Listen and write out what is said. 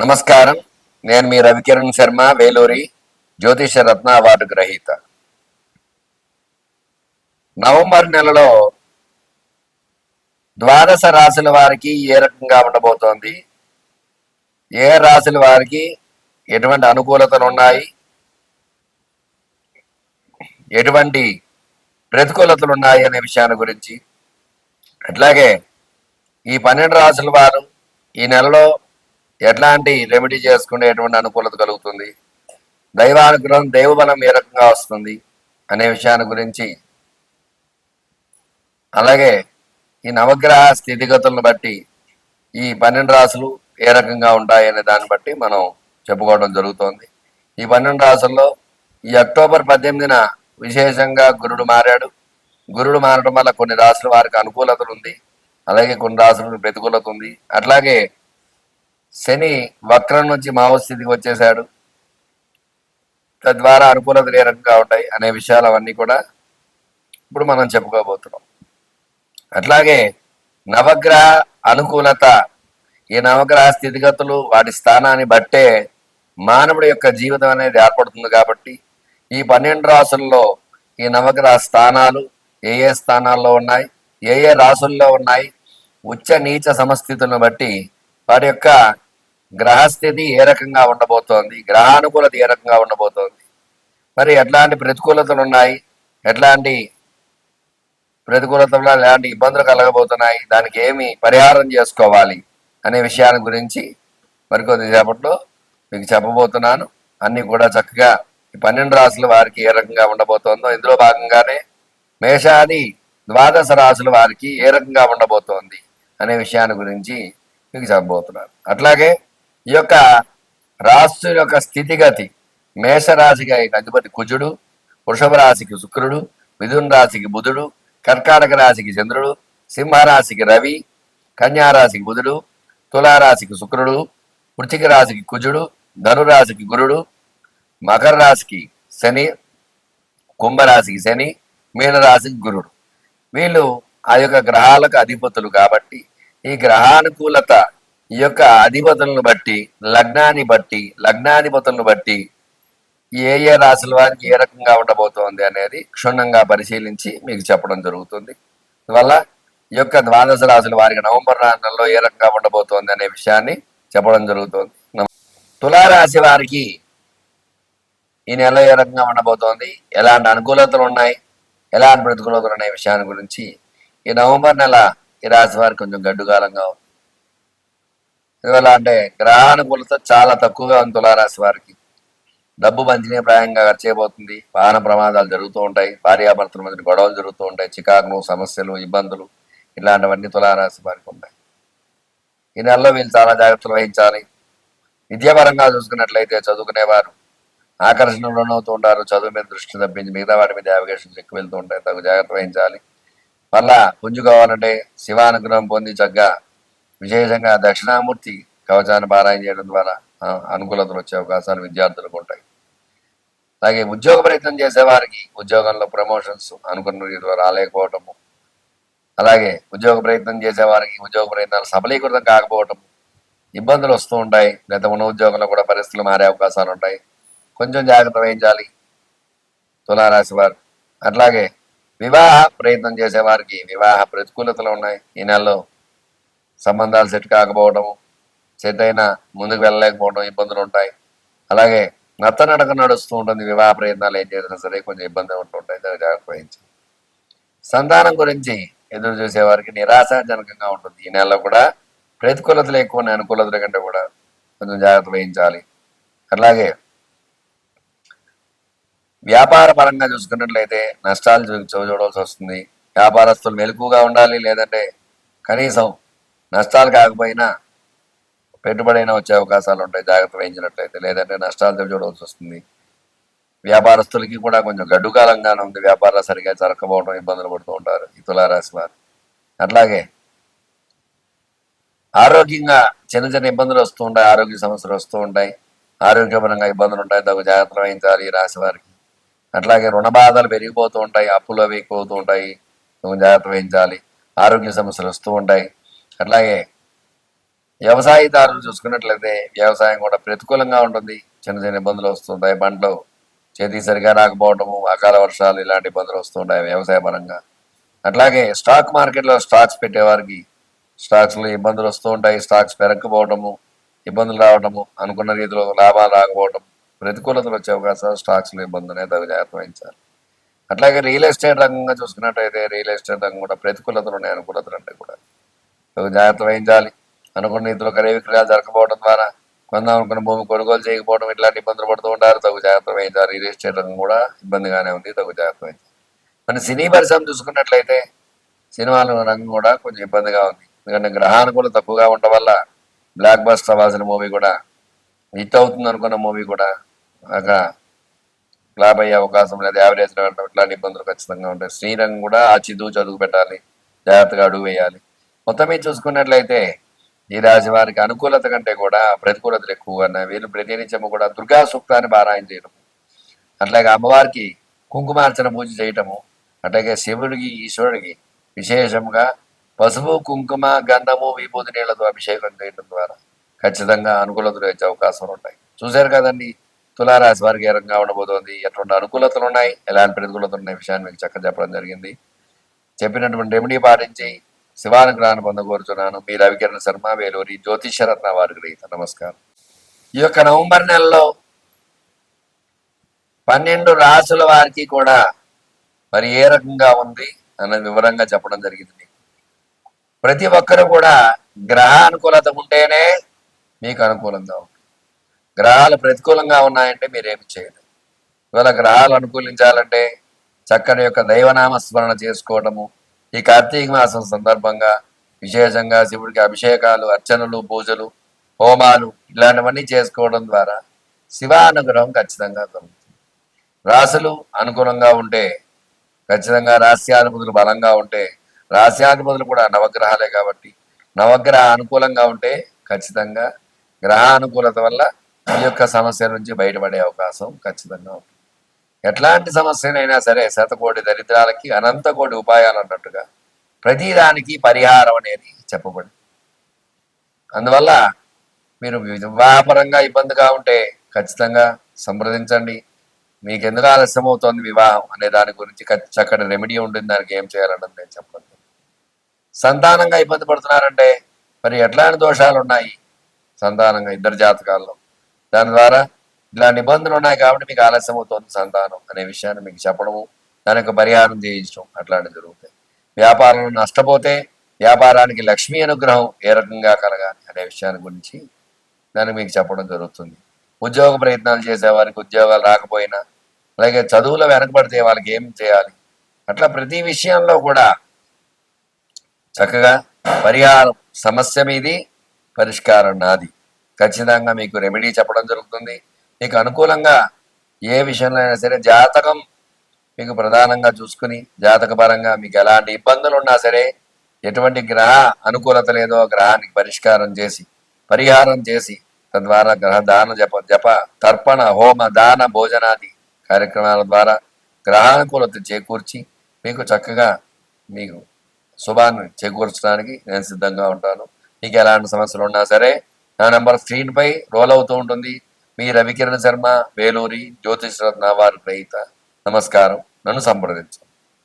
నమస్కారం. నేను మీ రవికిరణ్ శర్మ, వేలూరి జ్యోతిష రత్న అవార్డు గ్రహీత. నవంబర్ నెలలో ద్వాదశ రాశుల వారికి ఏ రకంగా ఉండబోతోంది, ఏ రాశుల వారికి ఎటువంటి అనుకూలతలు ఉన్నాయి, ఎటువంటి ప్రతికూలతలు ఉన్నాయి అనే విషయాన్ని గురించి, అట్లాగే ఈ 12 రాశుల వారు ఈ నెలలో ఎట్లాంటి రెమెడీ చేసుకునే ఎటువంటి అనుకూలత కలుగుతుంది, దైవానుగ్రహం దైవబలం ఏ రకంగా వస్తుంది అనే విషయాన్ని గురించి, అలాగే ఈ నవగ్రహ స్థితిగతులను బట్టి ఈ 12 రాశులు ఏ రకంగా ఉంటాయి అనే దాన్ని బట్టి మనం చెప్పుకోవడం జరుగుతోంది. ఈ 12 రాశుల్లో ఈ అక్టోబర్ 18న విశేషంగా గురుడు మారాడు. గురుడు మారడం వల్ల కొన్ని రాశుల వారికి అనుకూలతలు ఉంది, అలాగే కొన్ని రాశులకు ప్రతికూలత ఉంది. అట్లాగే శని వక్రం నుంచి మావస్థితికి వచ్చేసాడు. తద్వారా అనుకూలతలు ఏ రకంగా ఉంటాయి అనే విషయాలు అవన్నీ కూడా ఇప్పుడు మనం చెప్పుకోబోతున్నాం. అట్లాగే నవగ్రహ అనుకూలత, ఈ నవగ్రహ స్థితిగతులు వాటి స్థానాన్ని బట్టే మానవుడి యొక్క జీవితం అనేది ఏర్పడుతుంది. కాబట్టి ఈ 12 రాసుల్లో ఈ నవగ్రహ స్థానాలు ఏ ఏ స్థానాల్లో ఉన్నాయి, ఏ ఏ రాసుల్లో ఉన్నాయి, ఉచ్చ నీచ సమస్థితులను బట్టి వాటి యొక్క గ్రహస్థితి ఏ రకంగా ఉండబోతోంది, గ్రహానుకూలత ఏ రకంగా ఉండబోతోంది, మరి ఎట్లాంటి ప్రతికూలతలు ఉన్నాయి, ఎట్లాంటి ప్రతికూలతలు ఎలాంటి ఇబ్బందులు కలగబోతున్నాయి, దానికి ఏమి పరిహారం చేసుకోవాలి అనే విషయాల గురించి మరికొద్దిసేపట్లో మీకు చెప్పబోతున్నాను. అన్నీ కూడా చక్కగా ఈ 12 రాశుల వారికి ఏ రకంగా ఉండబోతోందో, ఇందులో భాగంగానే మేషాది ద్వాదశ రాశుల వారికి ఏ రకంగా ఉండబోతోంది అనే విషయాన్ని గురించి మీకు చెప్పబోతున్నాను. అట్లాగే ఈ యొక్క రాశి యొక్క స్థితిగతి, మేషరాశికి అధిపతి కుజుడు, వృషభ రాశికి శుక్రుడు, మిథున రాశికి బుధుడు, కర్కాటక రాశికి చంద్రుడు, సింహరాశికి రవి, కన్యారాశికి బుధుడు, తులారాశికి శుక్రుడు, వృశ్చిక రాశికి కుజుడు, ధనురాశికి గురుడు, మకర రాశికి శని, కుంభరాశికి శని, మీనరాశికి గురుడు. వీళ్ళు ఆ యొక్క గ్రహాలకు అధిపతులు. కాబట్టి ఈ గ్రహానుకూలత ఈ యొక్క అధిపతులను బట్టి, లగ్నాధిపతులను బట్టి ఏ ఏ రాశుల వారికి ఏ రకంగా ఉండబోతోంది అనేది క్షుణ్ణంగా పరిశీలించి మీకు చెప్పడం జరుగుతుంది. అందువల్ల ఈ యొక్క ద్వాదశ రాశుల వారికి నవంబర్ నెలలో ఏ రకంగా ఉండబోతోంది అనే విషయాన్ని చెప్పడం జరుగుతుంది. తులారాశి వారికి ఈ నెల ఏ రకంగా ఉండబోతోంది, ఎలాంటి అనుకూలతలు ఉన్నాయి, ఎలాంటి ప్రతికూలతలు అనే విషయాన్ని గురించి ఈ నవంబర్ నెల ఈ రాశి వారికి కొంచెం గడ్డుకాలంగా ఉంది. ఎందువల్ల అంటే గ్రహానుకూలత చాలా తక్కువగా ఉంది. తులారాశి వారికి డబ్బు ప్రాయంగా ఖర్చు అయిపోతుంది, వాహన ప్రమాదాలు జరుగుతూ ఉంటాయి, భార్యాభర్తల మధ్య గొడవలు జరుగుతూ ఉంటాయి, చికాకులు, సమస్యలు, ఇబ్బందులు ఇలాంటివన్నీ తులారాశి వారికి ఉంటాయి. ఈ నెలలో వీళ్ళు చాలా జాగ్రత్తలు వహించాలి. విద్యాపరంగా చూసుకున్నట్లయితే చదువుకునేవారు ఆకర్షణలు లోనవుతూ ఉంటారు. చదువు మీద దృష్టి తప్పించి మిగతా వాటి మీద యావిగేషన్స్ ఎక్కువ వెళ్తూ ఉంటాయి. తగు జాగ్రత్త వహించాలి. మళ్ళా పుంజుకోవాలంటే శివానుగ్రహం పొంది చక్కగా విశేషంగా దక్షిణామూర్తి కవచాన్ని పారాయణ చేయడం ద్వారా అనుకూలతలు వచ్చే అవకాశాలు విద్యార్థులకు ఉంటాయి. అలాగే ఉద్యోగ ప్రయత్నం చేసేవారికి ఉద్యోగంలో ప్రమోషన్స్ అనుకున్న రీతిలో రాలేకపోవటము, అలాగే ఉద్యోగ ప్రయత్నం చేసేవారికి ఉద్యోగ ప్రయత్నాలు సఫలీకృతం కాకపోవటము, ఇబ్బందులు వస్తూ ఉంటాయి. గత ఉన్న ఉద్యోగంలో కూడా పరిస్థితులు మారే అవకాశాలు ఉంటాయి. కొంచెం జాగ్రత్త వహించాలి తులారాశి వారు. అట్లాగే వివాహ ప్రయత్నం చేసేవారికి వివాహ ప్రతికూలతలు ఉన్నాయి. ఈ నెలలో సంబంధాలు సెట్ కాకపోవడము, సెట్ అయినా ముందుకు వెళ్ళలేకపోవడం, ఇబ్బందులు ఉంటాయి. అలాగే నత్తనడక నడుస్తూ ఉంటుంది. వివాహ ప్రయత్నాలు ఏం చేసినా సరే కొంచెం ఇబ్బంది ఉంటుంటాయి. దాన్ని జాగ్రత్త వహించాలి. సంతానం గురించి ఎదురు చూసేవారికి నిరాశాజనకంగా ఉంటుంది. ఈ నెలలో కూడా ప్రతికూలతలు ఎక్కువ ఉన్నాయి, అనుకూలతల కంటే కూడా కొంచెం జాగ్రత్త వహించాలి. అట్లాగే వ్యాపార పరంగా చూసుకున్నట్లయితే నష్టాలు చూడవలసి వస్తుంది. వ్యాపారస్తులు మెలకుగా ఉండాలి, లేదంటే కనీసం నష్టాలు కాకపోయినా పెట్టుబడైనా వచ్చే అవకాశాలు ఉంటాయి జాగ్రత్త వహించినట్లయితే, లేదంటే నష్టాలతో చూడవలసి వస్తుంది. వ్యాపారస్తులకి కూడా కొంచెం గడ్డుకాలంగానే ఉంది. వ్యాపారాలు సరిగా జరగకపోవడం, ఇబ్బందులు పడుతూ ఉంటారు ఈ తులారాశి వారు. అట్లాగే ఆరోగ్యంగా చిన్న చిన్న ఇబ్బందులు వస్తూ ఉంటాయి, ఆరోగ్య సమస్యలు వస్తూ ఉంటాయి, ఆరోగ్యపరంగా ఇబ్బందులు ఉంటాయి. తగు జాగ్రత్తలు వహించాలి ఈ రాశి వారికి. అట్లాగే రుణ బాధలు పెరిగిపోతూ ఉంటాయి, అప్పులు అవి ఎక్కువవుతూ ఉంటాయి, జాగ్రత్త వహించాలి. ఆరోగ్య సమస్యలు వస్తూ ఉంటాయి. అట్లాగే వ్యవసాయదారులు చూసుకున్నట్లయితే వ్యవసాయం కూడా ప్రతికూలంగా ఉంటుంది. చిన్న చిన్న ఇబ్బందులు వస్తుంటాయి. పంటలు చేతికి సరిగా రాకపోవడము, అకాల వర్షాలు ఇలాంటి ఇబ్బందులు వస్తుంటాయి వ్యవసాయ పరంగా. అట్లాగే స్టాక్ మార్కెట్లో స్టాక్స్ పెట్టేవారికి స్టాక్స్లో ఇబ్బందులు వస్తూ ఉంటాయి. స్టాక్స్ పెరగకపోవడము, ఇబ్బందులు రావడము, అనుకున్న రీతిలో లాభాలు రాకపోవడం, ప్రతికూలతలు వచ్చే అవకాశాలు స్టాక్స్లో ఇబ్బందులు తగు జాగ్రత్త వహించాలి. అట్లాగే రియల్ ఎస్టేట్ రంగంగా చూసుకున్నట్టయితే రియల్ ఎస్టేట్ రంగం కూడా ప్రతికూలతలు ఉన్నాయి, అనుకూలతలు అంటే కూడా తగు జాగ్రత్త వహించాలి. అనుకున్న రీతిలో క్రయ విక్రయాలు జరగకపోవడం ద్వారా కొందాం అనుకున్న భూమి కొనుగోలు చేయకపోవడం ఇట్లాంటి ఇబ్బందులు పడుతూ ఉంటారు. తగు జాగ్రత్త వహించాలి. రియల్ ఎస్టేట్ రంగం కూడా ఇబ్బందిగానే ఉంది, తగు జాగ్రత్త వహించాలి. మన సినీ పరిశ్రమ చూసుకున్నట్లయితే సినిమాల రంగం కూడా కొంచెం ఇబ్బందిగా ఉంది. ఎందుకంటే గ్రహానుకూలత తక్కువగా ఉండడం వల్ల బ్లాక్ బస్టర్ అవ్వాల్సిన మూవీ కూడా హిట్ అవుతుంది అనుకున్న మూవీ కూడా ఒక ఫ్లాప్ అయ్యే అవకాశం లేదు. యావరేజ్ వెళ్ళడం ఇట్లాంటి ఇబ్బందులు ఖచ్చితంగా ఉంటాయి. శ్రీరంగం కూడా ఆచితూచి అడుగు పెట్టాలి, జాగ్రత్తగా అడుగు వేయాలి. మొత్తం మీద చూసుకున్నట్లయితే ఈ రాశి వారికి అనుకూలత కంటే కూడా ప్రతికూలతలు ఎక్కువగా ఉన్నాయి. వీళ్ళు ప్రతినిత్యము కూడా దుర్గా సూక్తాన్ని పారాయణ చేయడము, అట్లాగే అమ్మవారికి కుంకుమార్చన పూజ చేయటము, అట్లాగే శివుడికి ఈశ్వరుడికి విశేషంగా పసుపు కుంకుమ గంధము విభూతి నీళ్లతో అభిషేకం చేయడం ద్వారా ఖచ్చితంగా అనుకూలతలు వచ్చే అవకాశాలు ఉంటాయి. చూశారు కదండి తులారాశి వారికి ఏ రకంగా ఉండబోతోంది, ఎటువంటి అనుకూలతలు ఉన్నాయి, ఎలాంటి ప్రతికూలతలు ఉన్నాయి విషయాన్ని మీకు చక్కగా చెప్పడం జరిగింది. చెప్పినటువంటి రెమెడీ పాటించి శివానుగ్రహాన్ని పొందకూరుచున్నాను. మీ రవికిరణ శర్మ, వేలూరి జ్యోతిషరత్న వారికి రైతు. నమస్కారం. ఈ యొక్క నవంబర్ నెలలో 12 రాసుల వారికి కూడా మరి ఏ రకంగా ఉంది అన్నది వివరంగా చెప్పడం జరిగింది. ప్రతి ఒక్కరు కూడా గ్రహ అనుకూలత ఉంటేనే మీకు అనుకూలంగా ఉంటుంది. గ్రహాలు ప్రతికూలంగా ఉన్నాయంటే మీరేమి చేయలేదు. ఇవాళ గ్రహాలు అనుకూలించాలంటే చక్కని యొక్క దైవనామ స్మరణ చేసుకోవటము, ఈ కార్తీక మాసం సందర్భంగా విశేషంగా శివుడికి అభిషేకాలు, అర్చనలు, పూజలు, హోమాలు ఇలాంటివన్నీ చేసుకోవడం ద్వారా శివానుగ్రహం ఖచ్చితంగా కలుగుతుంది. రాశులు అనుకూలంగా ఉంటే ఖచ్చితంగా రాస్యాధిపతులు బలంగా ఉంటే, రాస్యాధిపతులు కూడా నవగ్రహాలే కాబట్టి నవగ్రహ అనుకూలంగా ఉంటే ఖచ్చితంగా గ్రహ అనుకూలత వల్ల ఈ యొక్క సమస్య నుంచి బయటపడే అవకాశం ఖచ్చితంగా ఉంటుంది. ఎట్లాంటి సమస్యనైనా సరే శతకోటి దరిద్రాలకి అనంత కోటి ఉపాయాలు అన్నట్టుగా ప్రతిదానికి పరిహారం అనేది చెప్పబడింది. అందువల్ల మీరు వివాహపరంగా ఇబ్బందిగా ఉంటే ఖచ్చితంగా సంప్రదించండి. మీకు ఎందుకు ఆలస్యం అవుతోంది వివాహం అనే దాని గురించి చక్కటి రెమెడీ ఉంటుంది. దానికి ఏం చేయాలన్నది నేను చెప్పండి. సంతానంగా ఇబ్బంది పడుతున్నారంటే మరి ఎట్లాంటి దోషాలు ఉన్నాయి సంతానంగా ఇద్దరు జాతకాల్లో, దాని ద్వారా ఇలాంటి ఇబ్బందులు ఉన్నాయి కాబట్టి మీకు ఆలస్యం అవుతుంది సంతానం అనే విషయాన్ని మీకు చెప్పడము, దానికి పరిహారం చేయించడం అట్లాంటివి జరుగుతాయి. వ్యాపారంలో నష్టపోతే వ్యాపారానికి లక్ష్మీ అనుగ్రహం ఏ రకంగా కలగాలి అనే విషయాన్ని గురించి దాన్ని మీకు చెప్పడం జరుగుతుంది. ఉద్యోగ ప్రయత్నాలు చేసే వారికి ఉద్యోగాలు రాకపోయినా, అలాగే చదువులో వెనకబడితే వాళ్ళకి ఏం చేయాలి, అట్లా ప్రతి విషయంలో కూడా చక్కగా పరిహారం సమస్య మీది, పరిష్కారం నాది. ఖచ్చితంగా మీకు రెమెడీ చెప్పడం జరుగుతుంది. మీకు అనుకూలంగా ఏ విషయంలో అయినా సరే జాతకం మీకు ప్రధానంగా చూసుకుని జాతకపరంగా మీకు ఎలాంటి ఇబ్బందులు ఉన్నా సరే, ఎటువంటి గ్రహ అనుకూలత లేదో గ్రహానికి పరిష్కారం చేసి పరిహారం చేసి తద్వారా గ్రహ దాన జప తర్పణ హోమ దాన భోజనాది కార్యక్రమాల ద్వారా గ్రహానుకూలత చేకూర్చి మీకు చక్కగా మీకు శుభాన్ని చేకూర్చడానికి నేను సిద్ధంగా ఉంటాను. మీకు ఎలాంటి సమస్యలు ఉన్నా సరే నా నెంబర్ స్క్రీన్ పై రోల్ అవుతూ ఉంటుంది. మీ రవికిరణ్ శర్మ, వేలూరి జ్యోతిష్ రత్న వారి రహిత. నమస్కారం. నన్ను సంప్రదించండి.